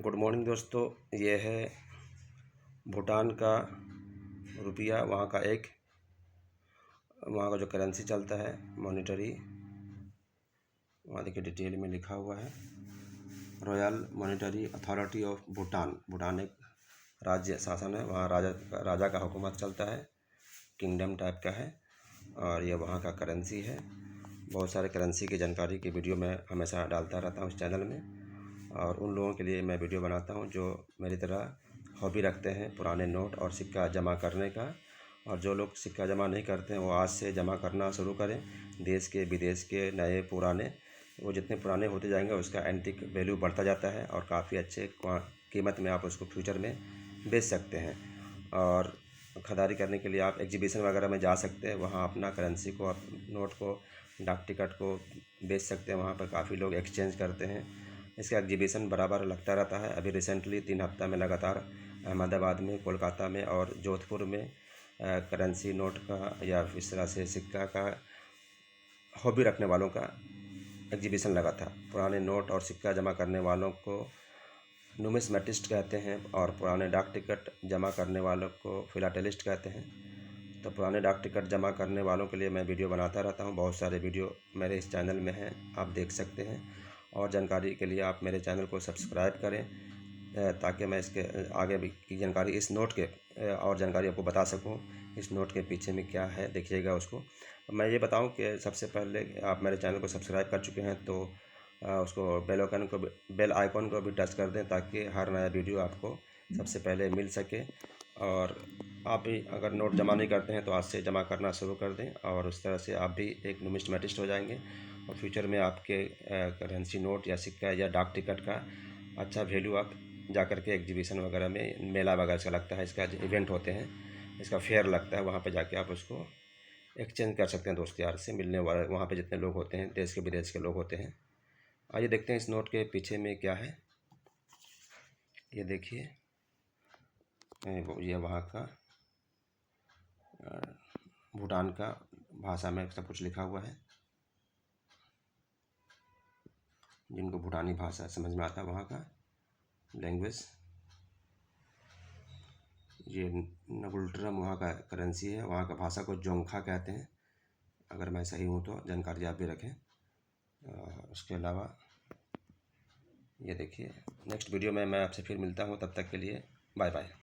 Good morning दोस्तों। ये है भूटान का रुपया, वहाँ का जो करेंसी चलता है मॉनेटरी। वहाँ देखिए डिटेल में लिखा हुआ है royal monetary authority of Bhutan. Bhutan एक राज्य शासन है, वहाँ राजा का हुकूमत चलता है, किंगडम टाइप का है और ये वहाँ का करेंसी है। बहुत सारे करेंसी की जानकारी की वीडियो मैं हमेशा डालता रहता हूँ इस चैनल में, और उन लोगों के लिए मैं वीडियो बनाता हूँ जो मेरी तरह हॉबी रखते हैं पुराने नोट और सिक्का जमा करने का। और जो लोग सिक्का जमा नहीं करते हैं वो आज से जमा करना शुरू करें। देश के विदेश के नए पुराने, वो जितने पुराने होते जाएंगे उसका एंटिक वैल्यू बढ़ता जाता है और काफ़ी अच्छे कीमत में आप उसको फ्यूचर में बेच सकते हैं। और ख़रीदारी करने के लिए आप एग्जीबिशन वगैरह में जा सकते हैं, वहाँ अपना करेंसी को, नोट को, डाक टिकट को बेच सकते हैं। वहाँ पर काफ़ी लोग एक्सचेंज करते हैं। इसका एग्जीबिशन बराबर लगता रहता है। अभी रिसेंटली 3 हफ्ता में लगातार अहमदाबाद में, कोलकाता में और जोधपुर में करेंसी नोट का या इस तरह से सिक्का का हॉबी रखने वालों का एग्जीबिशन लगा था। पुराने नोट और सिक्का जमा करने वालों को नुमिस्मेटिस्ट कहते हैं और पुराने डाक टिकट जमा करने वालों को फिलाटेलिस्ट कहते हैं। तो पुराने डाक टिकट जमा करने वालों के लिए मैं वीडियो बनाता रहता हूँ। बहुत सारे वीडियो मेरे इस चैनल में हैं, आप देख सकते हैं। और जानकारी के लिए आप मेरे चैनल को सब्सक्राइब करें ताकि मैं इसके आगे भी की जानकारी, इस नोट के और जानकारी आपको बता सकूं। इस नोट के पीछे में क्या है देखिएगा उसको। मैं ये बताऊं कि सबसे पहले आप मेरे चैनल को सब्सक्राइब कर चुके हैं तो उसको बेल आइकॉन को भी टच कर दें ताकि हर नया वीडियो आपको सबसे पहले मिल सके। और आप भी अगर नोट जमा नहीं करते हैं तो आज से जमा करना शुरू कर दें और उस तरह से आप भी एक नुमिस्मेटिस्ट हो जाएंगे और फ्यूचर में आपके करेंसी नोट या सिक्का या डाक टिकट का अच्छा वैल्यू आप जा कर के एग्जीबिशन वगैरह में, मेला वगैरह से लगता है, इसका इवेंट होते हैं, इसका फेयर लगता है, वहाँ पे जाके आप उसको एक्सचेंज कर सकते हैं दोस्त यार से मिलने वाले। वहाँ पे जितने लोग होते हैं, देश के विदेश के लोग होते हैं। आइए देखते हैं इस नोट के पीछे में क्या है। ये देखिए, ये वहाँ का भूटान का भाषा में सब कुछ लिखा हुआ है। जिनको भूटानी भाषा समझ में आता है वहाँ का लैंग्वेज। ये नगुल्ट्रम वहाँ का करेंसी है, वहाँ का भाषा को जोंगखा कहते हैं। अगर मैं सही हूँ तो जानकारी आप भी रखें। उसके अलावा ये देखिए, नेक्स्ट वीडियो में मैं आपसे फिर मिलता हूँ, तब तक के लिए बाय बाय।